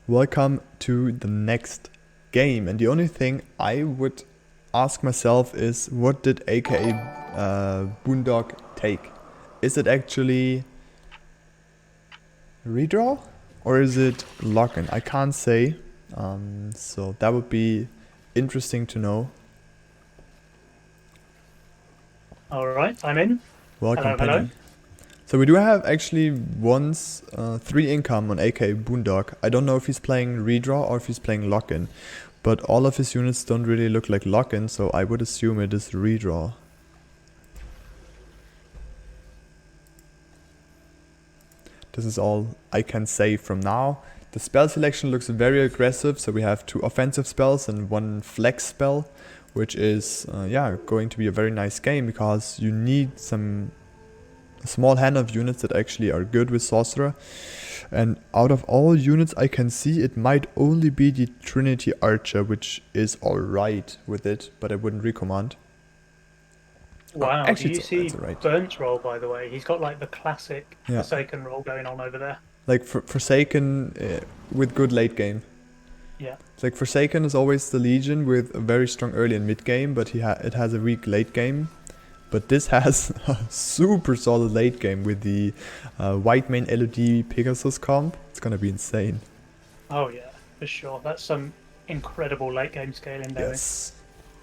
Welcome to the next game. And the only thing I would ask myself is, what did AKA Boondock take? Is it actually redraw or is it lock-in? I can't say. So that would be interesting to know. All right, I'm in. Welcome, Hello, hello. Penny. So we do have actually once 3 income on AK Boondock. I don't know if he's playing redraw or if he's playing lock-in, but all of his units don't really look like lock-in, so I would assume it is redraw. This is all I can say from now. The spell selection looks very aggressive, so we have 2 offensive spells and 1 flex spell, which is going to be a very nice game because you need a small hand of units that actually are good with Sorcerer. And out of all units I can see, it might only be the Trinity Archer, which is alright with it, but I wouldn't recommand. Wow, actually, do you see it's alright. Burnt's roll, by the way? He's got like the classic Yeah. Forsaken roll going on over there. Like Forsaken with good late game. Yeah. It's like Forsaken is always the Legion with a very strong early and mid game, but it has a weak late game. But this has a super solid late game with the white main LOD Pegasus comp. It's gonna be insane. Oh yeah, for sure. That's some incredible late game scaling there. Yes.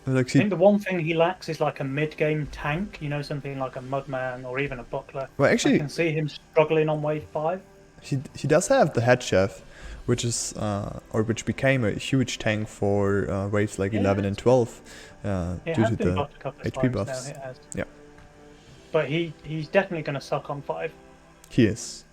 I think the one thing he lacks is like a mid game tank. You know, something like a Mudman or even a Buckler. Well, I actually, can see him struggling on wave 5. he does have the head chef, which is which became a huge tank for waves like 11 and 12 It due has to been the buffed a couple of HP times buffs. now. It has. Yeah, But he's definitely going to suck on 5. he is.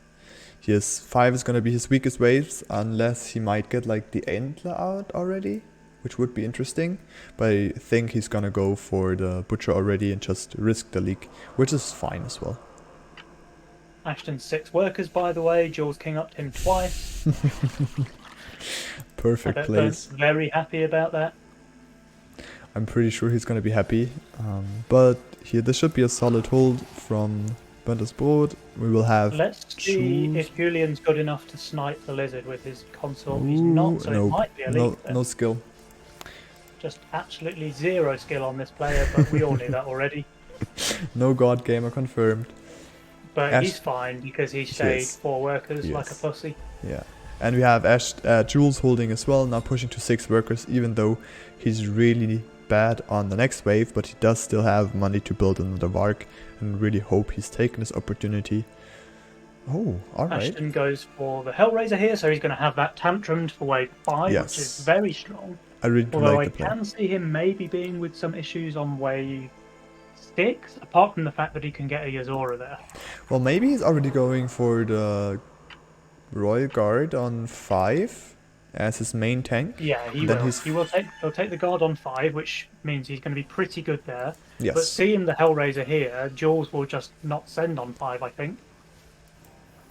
5 is gonna be his weakest waves unless he might get like the Antler out already, which would be interesting. But I think he's gonna go for the Butcher already and just risk the leak, which is fine as well. Ashton's 6 workers, by the way. Jules King upped him twice. Perfect place. Very happy about that. I'm pretty sure he's gonna be happy. But here, this should be a solid hold from Bunder's board. We will have. Let's see if Julian's good enough to snipe the lizard with his consort. He's not, so no, it might be a leak. No skill. Just absolutely zero skill on this player, but we all knew that already. No god gamer confirmed. But he's fine because he stayed 4 workers like a pussy. Yeah. And we have Jules holding as well, now pushing to 6 workers, even though he's really bad on the next wave, but he does still have money to build another Vark, and really hope he's taken this opportunity. Oh, alright. Ashton goes for the Hellraiser here, so he's going to have that tantrumed for wave 5, which is very strong. I really Although like the play. I can see him maybe being with some issues on wave 6, apart from the fact that he can get a Yazora there. Well, maybe he's already going for the Royal Guard on 5 as his main tank. Yeah, he will. He'll take the guard on 5, which means he's going to be pretty good there. Yes. But seeing the Hellraiser here, Jules will just not send on 5, I think.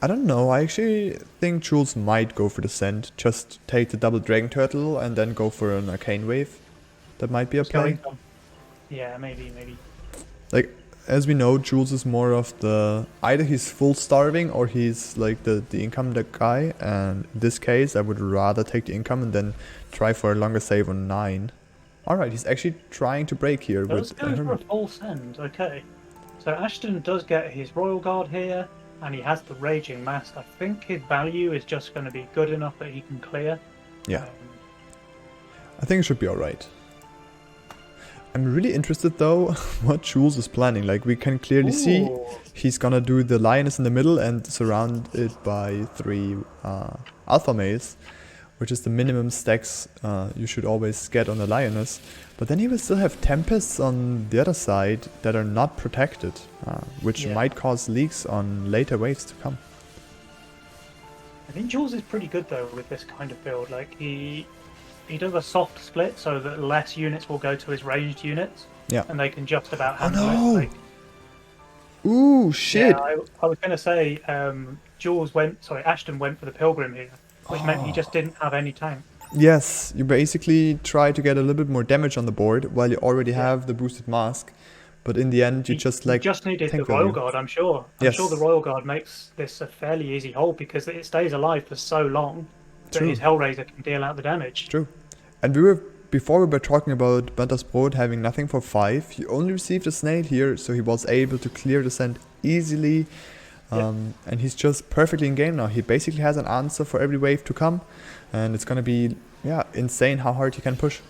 I don't know, I actually think Jules might go for the send. Just take the double Dragon Turtle and then go for an Arcane Wave. That might be a play. Yeah, maybe. Like, as we know, Jules is more of the... Either he's full starving or he's like the income guy. And in this case, I would rather take the income and then try for a longer save on 9. Alright, he's actually trying to break here. Let's go for a full send, okay. So Ashton does get his Royal Guard here, and he has the Raging Mask. I think his value is just going to be good enough that he can clear. Yeah. I think it should be alright. I'm really interested though what Jules is planning. Like, we can clearly see he's gonna do the Lioness in the middle and surround it by 3 Alpha Males, which is the minimum stacks you should always get on the Lioness. But then he will still have Tempests on the other side that are not protected, which might cause leaks on later waves to come. I think Jules is pretty good though with this kind of build. Like, he does a soft split so that less units will go to his ranged units. Yeah. And they can just about handle it. Like, ooh, shit! Yeah, I was going to say, Ashton went for the Pilgrim here, which meant he just didn't have any tank. Yes, you basically try to get a little bit more damage on the board while you already have the boosted mask. But in the end, you just needed the Royal Guard, I'm sure. I'm sure the Royal Guard makes this a fairly easy hold because it stays alive for so long. that his Hellraiser can deal out the damage. True. And before we were talking about Bantas Brot having nothing for 5, he only received a snail here, so he was able to clear the sand easily. And he's just perfectly in game now. He basically has an answer for every wave to come, and it's gonna be insane how hard he can push.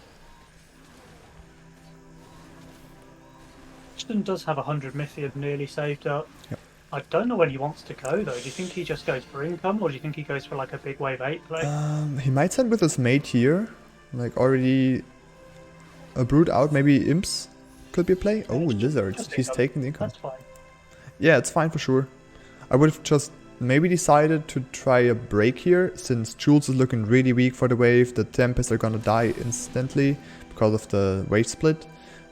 Ashton does have 100 Mythium nearly saved up. Yep. I don't know when he wants to go though. Do you think he just goes for income, or do you think he goes for like a big wave 8 play? He might send with his mate here, like already a brood out. Maybe imps could be a play. Oh, lizards! He's taking the income. That's fine. Yeah, it's fine for sure. I would have just maybe decided to try a break here, since Jules is looking really weak for the wave. The Tempests are gonna die instantly because of the wave split,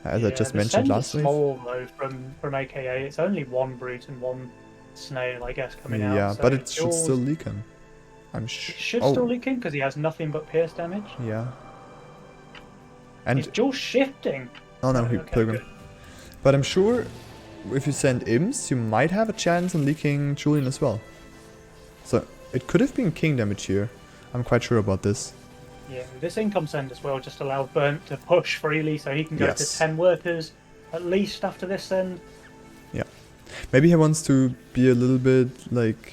as I just mentioned last wave. Small though from AKA. It's only one brute and one snail, I guess, coming out. Yeah, so but it should still leak him. It should still leak him because he has nothing but pierce damage. Yeah. And is Jules shifting? Oh no, he Pilgrim. But I'm sure if you send imps, you might have a chance on leaking Julian as well. So it could have been king damage here. I'm quite sure about this. Yeah, this income send as well just allowed Burnt to push freely, so he can go to 10 workers at least after this send. Yeah. Maybe he wants to be a little bit like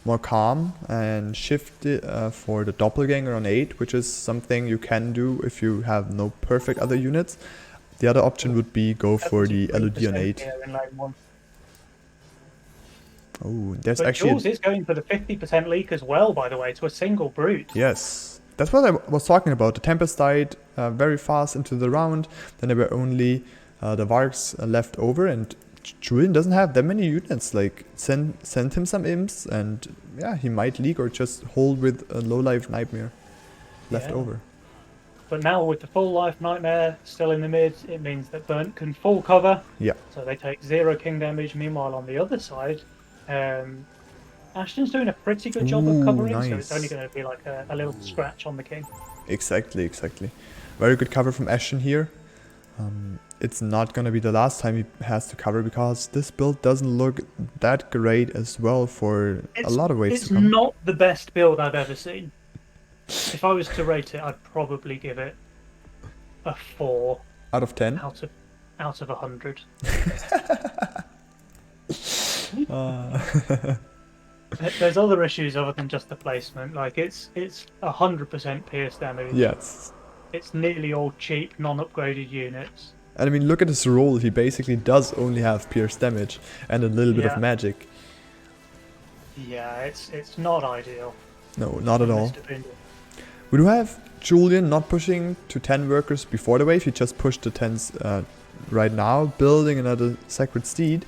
more calm and shift it for the doppelganger on 8, which is something you can do if you have no perfect other units. The other option would be go for the LOD on 8. Oh, there's but actually... Jules is going for the 50% leak as well, by the way, to a single brute. Yes. That's what I was talking about. The Tempest died very fast into the round. Then there were only the Vargs left over, and Julian doesn't have that many units. Like, send him some imps, and yeah, he might leak or just hold with a low life nightmare left over. But now with the full life nightmare still in the mid, it means that Burnt can full cover. Yeah. So they take 0 king damage. Meanwhile, on the other side, Ashton's doing a pretty good job of covering, so it's only going to be like a little scratch on the king. Exactly. Very good cover from Ashton here. It's not going to be the last time he has to cover, because this build doesn't look that great as well for a lot of waves to come. It's not the best build I've ever seen. If I was to rate it, I'd probably give it a 4 out of 10. Out of 100. There's other issues other than just the placement. Like it's 100% pierce damage. Yes. It's nearly all cheap, non-upgraded units. And I mean, look at his roll. He basically does only have pierce damage and a little bit of magic. Yeah, it's not ideal. No, not at all. We do have Julian not pushing to 10 workers before the wave. He just pushed the 10s right now, building another Sacred Steed,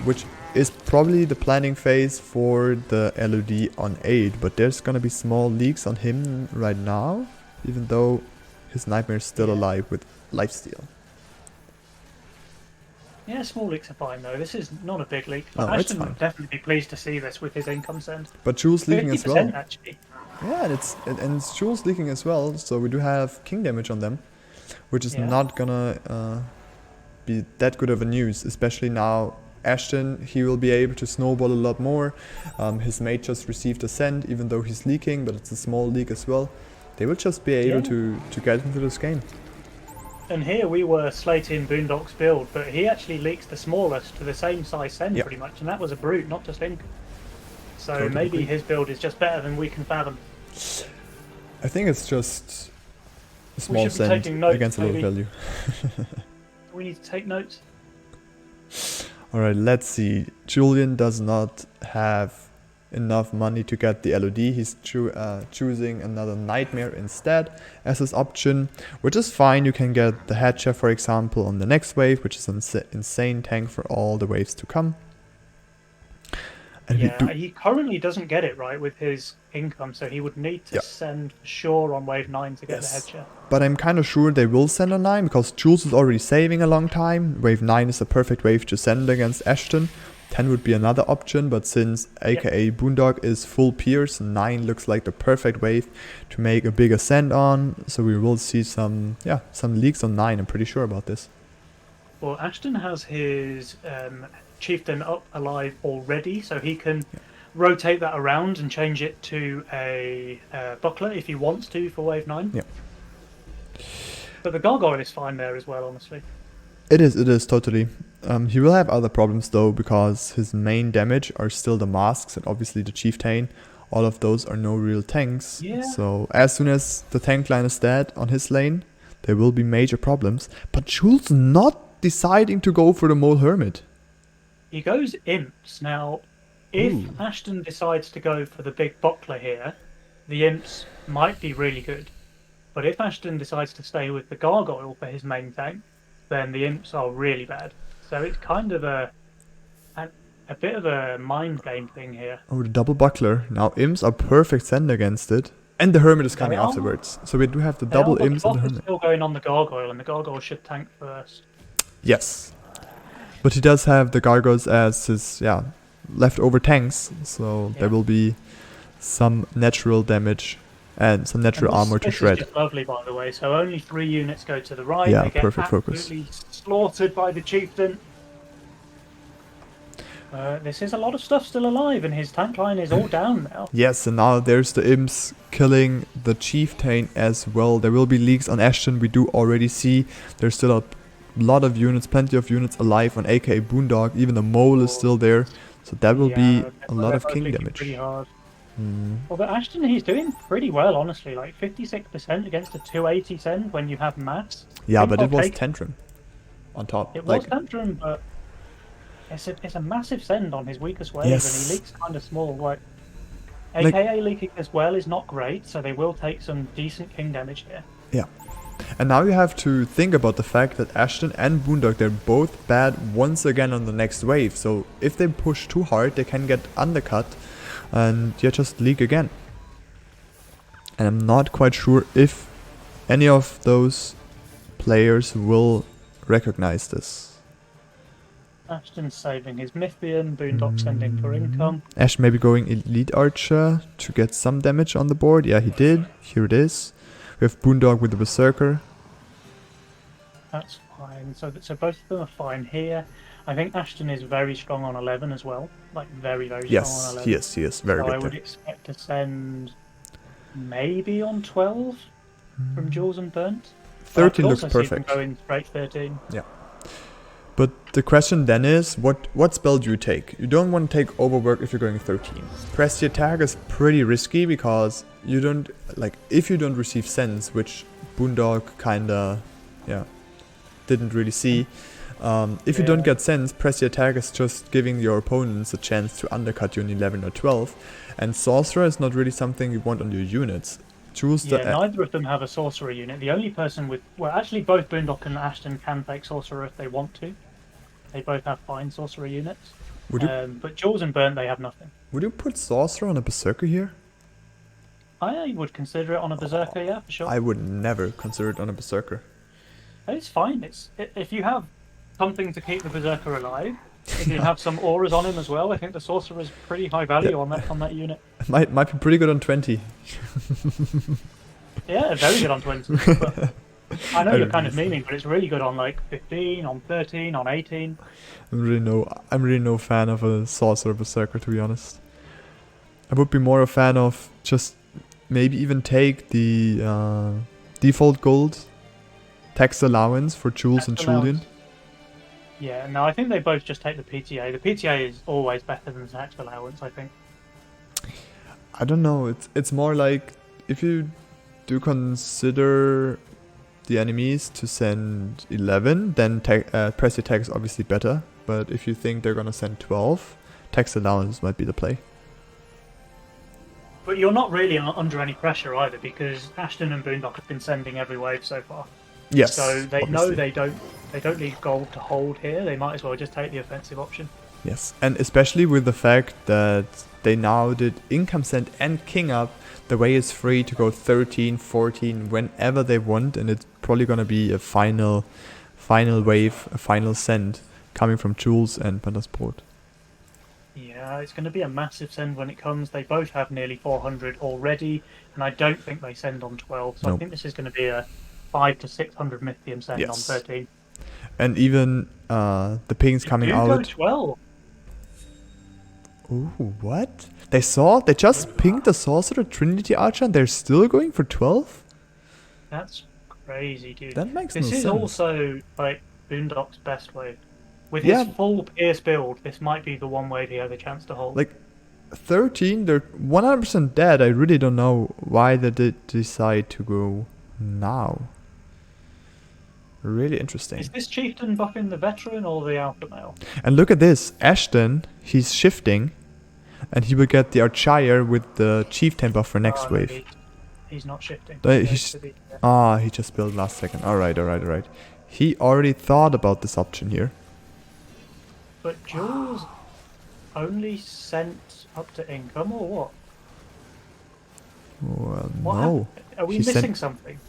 which is probably the planning phase for the LOD on 8. But there's gonna be small leaks on him right now, even though his nightmare is still alive with lifesteal. Yeah, small leaks are fine though. This is not a big leak. No, Ashton would definitely be pleased to see this with his income send. But Jules leaking as well. Actually. Yeah, and it's Jules leaking as well, so we do have king damage on them, which is not gonna be that good of a news, especially now. Ashton, he will be able to snowball a lot more. His mate just received a send, even though he's leaking, but it's a small leak as well. They will just be able to get into this game. And here we were slating Boondock's build, but he actually leaks the smallest to the same size send pretty much, and that was a brute, not just ink. So totally maybe his build is just better than we can fathom. I think it's just a small send against a low value. We need to take notes. Alright, let's see. Julian does not have enough money to get the LOD. He's choosing another Nightmare instead as his option, which is fine. You can get the Hatcher, for example, on the next wave, which is an insane tank for all the waves to come. And he currently doesn't get it right with his income, so he would need to send for sure on wave 9 to get the Hatcher. But I'm kind of sure they will send on 9, because Jules is already saving a long time. Wave 9 is a perfect wave to send against Ashton. 10 would be another option, but since AKA Boondock is full pierce, 9 looks like the perfect wave to make a bigger send on. So we will see some leaks on 9, I'm pretty sure about this. Well, Ashton has his Chieftain up alive already, so he can rotate that around and change it to a buckler if he wants to for wave 9. Yeah. But the gargoyle is fine there as well, honestly. It is totally. He will have other problems though, because his main damage are still the masks and obviously the chieftain. All of those are no real tanks. Yeah. So as soon as the tank line is dead on his lane, there will be major problems. But Jules not deciding to go for the Mole Hermit. He goes imps. Now, if Ashton decides to go for the big buckler here, the imps might be really good. But if Ashton decides to stay with the gargoyle for his main tank, then the imps are really bad. So it's kind of a bit of a mind game thing here. Oh, the double buckler. Now imps are perfect send against it. And the hermit is coming afterwards. So we do have the double imps and the hermit. Still going on the gargoyle, and the gargoyle should tank first. Yes. But he does have the gargoyles as his leftover tanks. So there will be some natural damage and some natural armor to shred. This is just lovely, by the way. So only 3 units go to the right. Yeah, they get perfect focus. Absolutely slaughtered by the chieftain. This is a lot of stuff still alive, and his tank line is all down now. Yes, and now there's the imps killing the chieftain as well. There will be leaks on Ashton. We do already see there's still a lot of units, plenty of units alive on AKA Boondog. Even the mole is still there. So that will be a lot of king damage. Pretty hard. Well, but Ashton, he's doing pretty well, honestly. Like 56% against a 280 send when you have mass. Yeah, but it was Tantrum on top. It was Tantrum, but it's a massive send on his weakest wave, and he leaks kind of small. Like AKA leaking as well is not great, so they will take some decent king damage here. Yeah. And now you have to think about the fact that Ashton and Boondog, they're both bad once again on the next wave. So if they push too hard, they can get undercut and just leak again. And I'm not quite sure if any of those players will recognize this. Ashton's saving his Mythian, Boondog sending for income. Ash maybe going Elite Archer to get some damage on the board. Yeah, he did. Here it is. We have Boondog with the Berserker. That's fine. So both of them are fine here. I think Ashton is very strong on 11 as well. Like very, very strong on 11. Yes, he is. Very good. I would expect to send maybe on 12 from Jules and Burnt. 13 looks perfect. Going straight 13. Yeah. But the question then is, what spell do you take? You don't want to take Overwork if you're going 13. Press the attack is pretty risky because you don't, if you don't receive Sense, which Boondog kinda, didn't really see. If you don't get Sense, Press the attack is just giving your opponents a chance to undercut you in 11 or 12. And Sorcerer is not really something you want on your units. Neither of them have a Sorcerer unit. The only person with... Well, actually both Boondog and Ashton can take Sorcerer if they want to. They both have fine Sorcerer units. But Jules and Burnt, they have nothing. Would you put Sorcerer on a Berserker here? I would consider it on a Berserker, yeah, for sure. I would never consider it on a Berserker. It's fine. If you have something to keep the Berserker alive, if you have some auras on him as well, I think the Sorcerer is pretty high value on that unit. Might be pretty good on 20. Yeah, very good on 20. But I know you're kind of memeing, but it's really good on 15, on 13, on 18. I'm really no fan of a Sorcerer Berserker, to be honest. I would be more a fan of just maybe even take the default gold tax allowance for Jules and Julian. Yeah, no, I think they both just take the PTA. The PTA is always better than the tax allowance, I think. I don't know. It's more like if you do consider the enemies to send 11, then press attack is obviously better. But if you think they're gonna send 12, tax allowance might be the play. But you're not really under any pressure either, because Ashton and Boondog have been sending every wave so far. Yes. So they know they don't need gold to hold here. They might as well just take the offensive option. Yes, and especially with the fact that they now did income send and king up, the way is free to go 13, 14 whenever they want, and it's probably gonna be a final wave, a final send coming from Jules and Pandasport. Yeah, it's going to be a massive send when it comes. They both have nearly 400 already, and I don't think they send on 12. So I think this is going to be a 500 to 600 Mythium send on 13. And even the pings coming out. Go 12. Ooh, what? They just pinged the Sorcerer Trinity Archer and they're still going for 12? That's crazy, dude. That makes no This is sense. also like Boondock's best wave. With his full Pierce build, this might be the one wave he has a chance to hold. Like 13, they're 100% dead. I really don't know why they did decide to go now. Really interesting. Is this Chieftain buffing the Veteran or the Alpha Male? And look at this. Ashton, he's shifting. And he will get the Archaea with the Chieftain buff for next wave. He's not shifting. He just built last second. Alright. He already thought about this option here. But Jules only sent up to income or what? Well, what no. Happened? Are we missing something?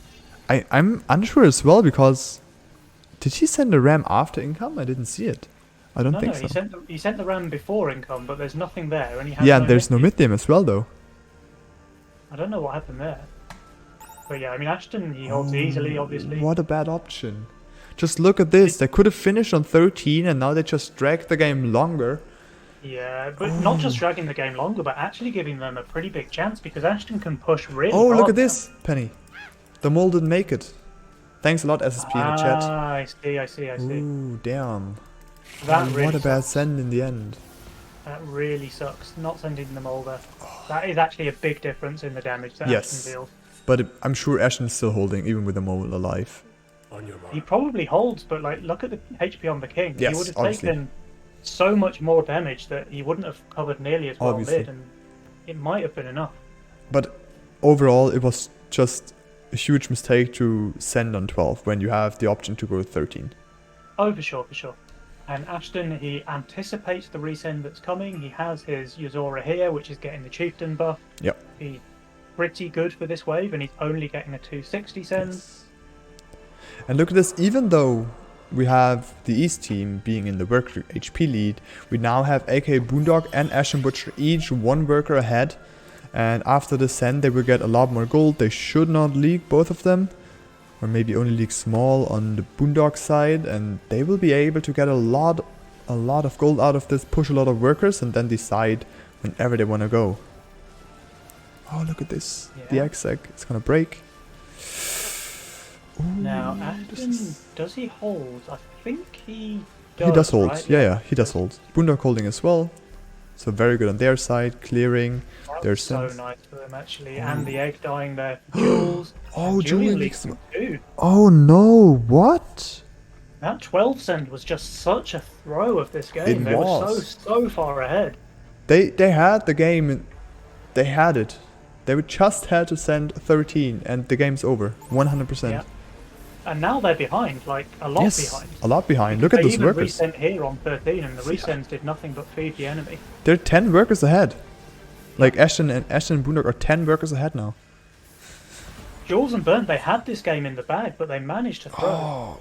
I'm unsure as well because... Did he send a ram after income? I didn't see it. I don't think so. He sent the ram before income, but there's nothing there, and he has and there's no Mythium as well, though. I don't know what happened there. But yeah, I mean, Ashton, he holds easily, obviously. What a bad option. Just look at this. They could have finished on 13, and now they just dragged the game longer. Yeah, but not just dragging the game longer, but actually giving them a pretty big chance, because Ashton can push really hard. Look at this, Penny. The mole didn't make it. Thanks a lot, SSP, in the chat. I see. Ooh, damn. Really what a bad send in the end. That really sucks, not sending the mole there. That is actually a big difference in the damage that Ashton deals. But I'm sure Ashton's still holding, even with the mole alive. He probably holds, but like, look at the HP on the king. Yes, he would have taken so much more damage that he wouldn't have covered nearly as well did, and it might have been enough. But overall, it was just a huge mistake to send on 12 when you have the option to go 13. Oh, for sure. And Ashton, he anticipates the resend that's coming. He has his Yuzora here, which is getting the Chieftain buff. Yep. He's pretty good for this wave, and he's only getting a 260 send. Yes. And look at this, even though we have the East team being in the worker HP lead, we now have AK Boondock and Ashen Butcher each one worker ahead. And after the send, they will get a lot more gold. They should not leak, both of them. Or maybe only leak small on the Boondock side. And they will be able to get a lot of gold out of this, push a lot of workers, and then decide whenever they want to go. Oh, look at this. Yeah. The exec is going to break. Ooh, now, Ashton, does he hold? I think he does. He does hold. Right? Yeah, he does hold. Boondock holding as well. So very good on their side, clearing their sins. So nice for them, actually. And the egg dying there for Jules. Julian leaks too. Oh no, what? That 12 send was just such a throw of this game. They were so far ahead. They had the game. They had it. They would just had to send 13 and the game's over. 100%. Yeah. And now they're behind, like a lot behind. A lot behind. Look at those workers. They even resent here on 13 and the resends did nothing but feed the enemy. They're 10 workers ahead. Like Ashton and Boondock are 10 workers ahead now. Jules and Burnt, they had this game in the bag, but they managed to throw.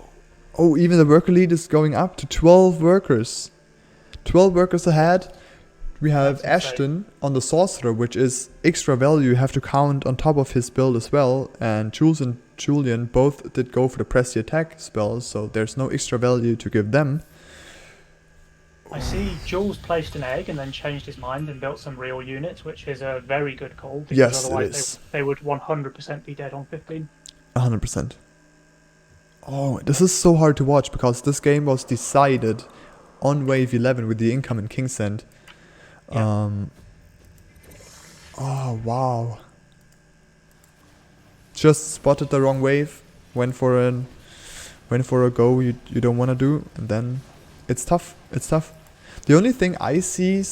Oh, even the worker lead is going up to 12 workers. 12 workers ahead. We have Ashton on the Sorcerer, which is extra value you have to count on top of his build as well. And Jules and Julian both did go for the press the attack spells, so there's no extra value to give them. I see Jules placed an egg and then changed his mind and built some real units, which is a very good call. Because yes, otherwise they would 100% be dead on 15. 100%. Oh, this is so hard to watch because this game was decided on wave 11 with the incoming King Send. Yeah. Oh, wow. Just spotted the wrong wave, went for a go you don't want to do, and then it's tough. It's tough. The only thing I see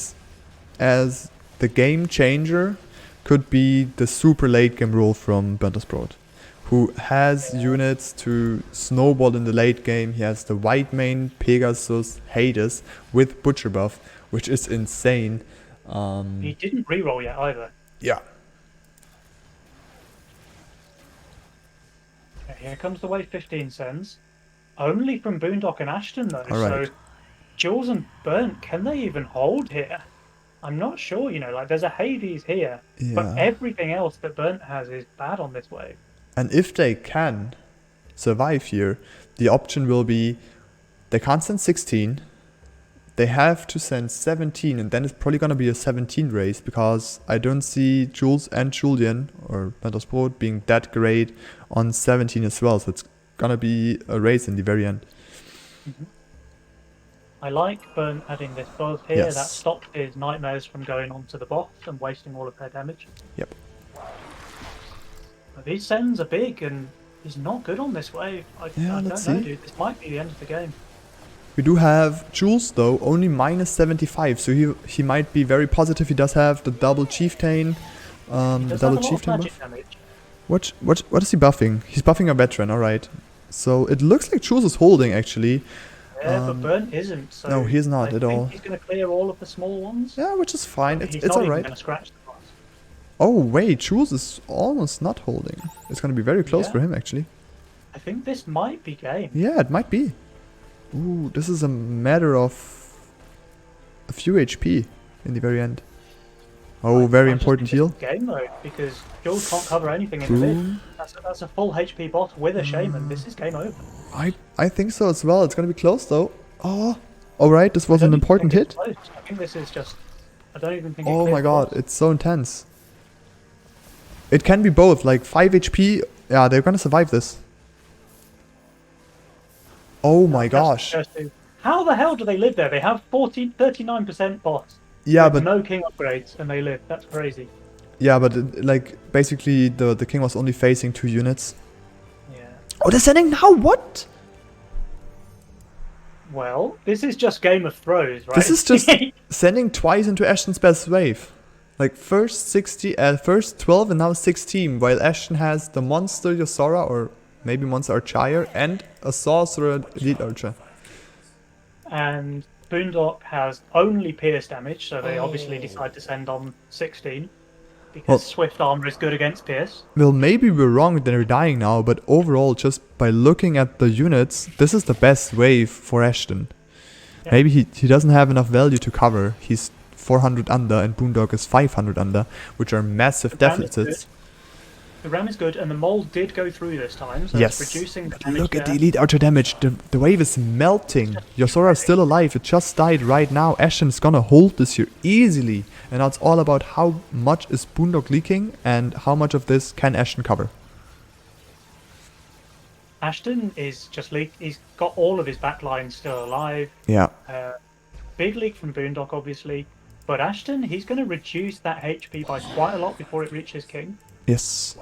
as the game changer could be the super late game rule from Buntersbrot, who has units to snowball in the late game. He has the white main Pegasus Hades with Butcher buff, which is insane. He didn't reroll yet either. Yeah. Here comes the wave 15 sends. Only from Boondock and Ashton though. Right. So Jules and Burnt, can they even hold here? I'm not sure, like there's a Hades here, but everything else that Burnt has is bad on this wave. And if they can survive here, the option will be they can't send 16. they have to send 17, and then it's probably gonna be a 17 race, because I don't see Jules and Julian, or Pentasbrot, being that great on 17 as well, so it's gonna be a race in the very end. I like Burn adding this buzz here. Yes. That stops his nightmares from going onto the boss and wasting all of their damage. Yep. But these sends are big, and he's not good on this wave. I don't know, dude. This might be the end of the game. We do have Jules though, only minus 75, so he might be very positive. He does have the double chieftain, the double chieftain buff. What is he buffing? He's buffing a veteran, alright. So it looks like Jules is holding actually. Yeah, but Burn isn't. So no, he's not at all. He's going to clear all of the small ones. Yeah, which is fine. It's not alright. Going to scratch the boss. Oh wait, Jules is almost not holding. It's going to be very close for him actually. I think this might be game. Yeah, it might be. Ooh, this is a matter of a few HP in the very end. Oh, very important heal. Game mode, because Jules can't cover anything in the mid. That's a full HP boss with a shaman. This is game over. I think so as well. It's gonna be close though. Oh, alright, this was an important hit. I think this is just... I don't even think oh my god, it's so intense. It can be both, like 5 HP. Yeah, they're gonna survive this. Oh my gosh. How the hell do they live there? They have 39% boss. Yeah, but no king upgrades and they live. That's crazy. Yeah, but like basically the king was only facing 2 units. Yeah. Oh, they're sending now? What? Well, this is just Game of Thrones, right? This is just sending twice into Ashton's best wave. Like first 12 and now 16, while Ashton has the monster Yosora, or maybe monster Archer, and a sorcerer elite archer. And Boondock has only pierce damage, so they obviously decide to send on 16. Because Swift Armor is good against pierce. Well, maybe we're wrong, they're dying now, but overall, just by looking at the units, this is the best wave for Ashton. Yeah. Maybe he doesn't have enough value to cover. He's 400 under and Boondock is 500 under, which are massive deficits. The ram is good, and the mole did go through this time, so yes. it's reducing the but damage. Look at the elite archer damage. The wave is melting. Yosora is still alive. It just died right now. Ashton's gonna hold this here easily. And now it's all about how much is Boondock leaking and how much of this can Ashton cover. Ashton is just leaked. He's got all of his backlines still alive. Yeah. Big leak from Boondock, obviously. But Ashton, he's going to reduce that HP by quite a lot before it reaches King. Yes.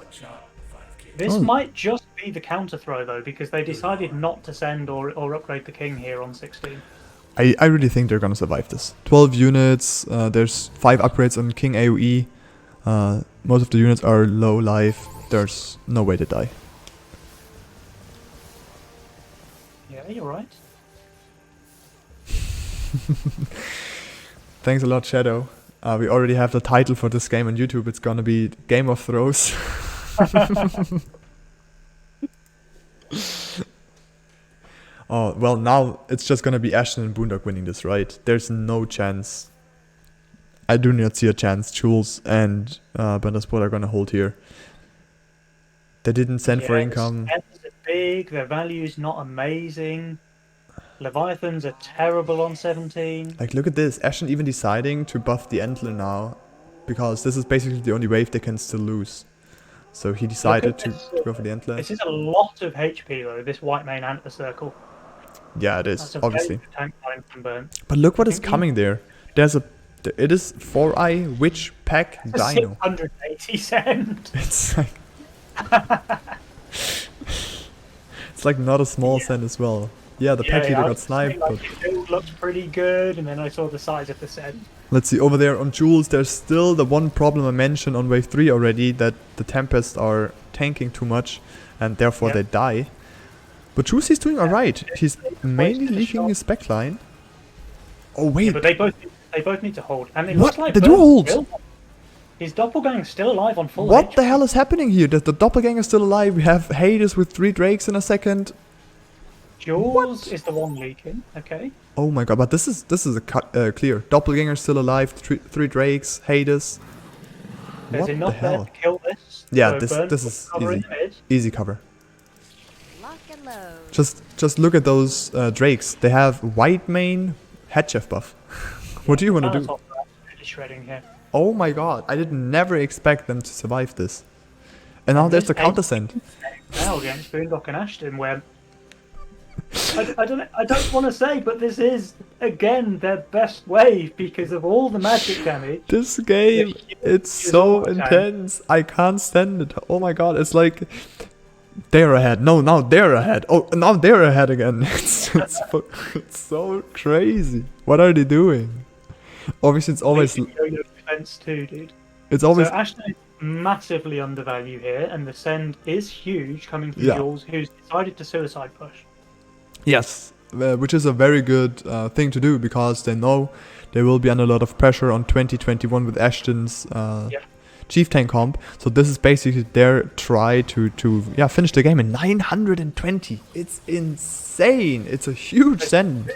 This might just be the counter throw though, because they decided not to send or upgrade the King here on 16. I really think they're gonna survive this. 12 units, there's 5 upgrades on King AoE. Most of the units are low life. There's no way to die. Yeah, you're right. Thanks a lot, Shadow. We already have the title for this game on YouTube. It's gonna be Game of Throws. Oh, well, now it's just gonna be Ashton and Boondock winning this, right? There's no chance. I do not see a chance. Jules and Pentasbrot are gonna hold here. They didn't send for income. Are big, their value's not amazing. Leviathans are terrible on 17. Like, look at this. Ashton even deciding to buff the Antler now, because this is basically the only wave they can still lose. So he decided to go for the Antler. This is a lot of HP though, this white main Antler circle. Yeah, it is, obviously. But look what is coming there. It is 4-eye Witch Pack Dino. 680 send. It's like... it's like not a small send as well. Yeah, the pack leader got sniped. Like, it looked pretty good, and then I saw the size of the send. Let's see, over there on Jules, there's still the one problem I mentioned on wave 3 already, that the Tempests are tanking too much, and therefore they die. But Jules is doing alright. He's mainly leaking his backline. Oh wait. Yeah, but they both need to hold. And it what? Looks like they do hold! His doppelganger's still alive on full What HP. the hell is happening here? The doppelganger is still alive. We have Hades with 3 drakes in a second. Jules is the one leaking, okay. Oh my god, but this is a clear. Doppelganger still alive, 3 drakes, Hades. There's what enough the hell? there to kill this. Yeah, so this is easy. Easy cover. Lock and load. Just look at those drakes. They have white mane, Head chef buff. What do you want to do? Really shredding here. Oh my god, I did never expect them to survive this. And now there's the counter send. Now against Boondock and Ashton, where I don't want to say, but this is again their best wave because of all the magic damage. This game, it's so intense. I can't stand it. Oh my god, it's like they're ahead. No, now they're ahead. Oh, now they're ahead again. It's so crazy. What are they doing? Obviously, it's always defense too, dude. It's always so Ashton is massively undervalued here, and the send is huge coming from Jules, who's decided to suicide push. Yes, which is a very good thing to do because they know they will be under a lot of pressure on 2021 with Ashton's Chieftain comp. So this is basically their try to finish the game in 920. It's insane. It's a huge send.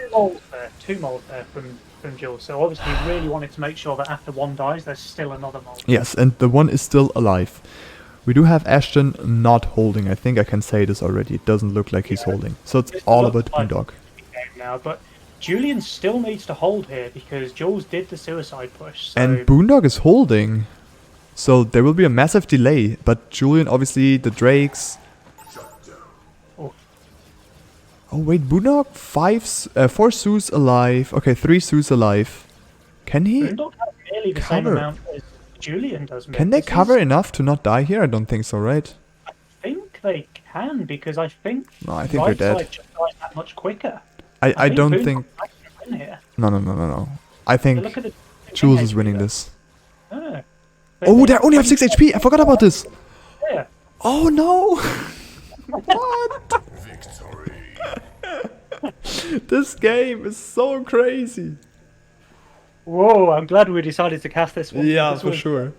Two molds there from Jules. So obviously he really wanted to make sure that after one dies, there's still another mold. Yes, and the one is still alive. We do have Ashton not holding. I think I can say this already. It doesn't look like he's holding. So it's all about Boondock. Now, but Julian still needs to hold here because Jules did the suicide push. So and Boondock is holding. So there will be a massive delay. But Julian, obviously, the Drakes. Oh wait, Boondock 4 Zeus alive. Okay, 3 Zeus alive. Can he Boondock has nearly the same amount as Julian does. Can they cover enough to not die here? I don't think so, right? I think they can because I think I think they're dead. Just dies that much quicker. I don't think. No. I think Jules is winning this. Oh, they only have 6 HP. I forgot about this. Yeah. Oh no! What? This game is so crazy. Whoa, I'm glad we decided to cast this one. Yeah, for sure.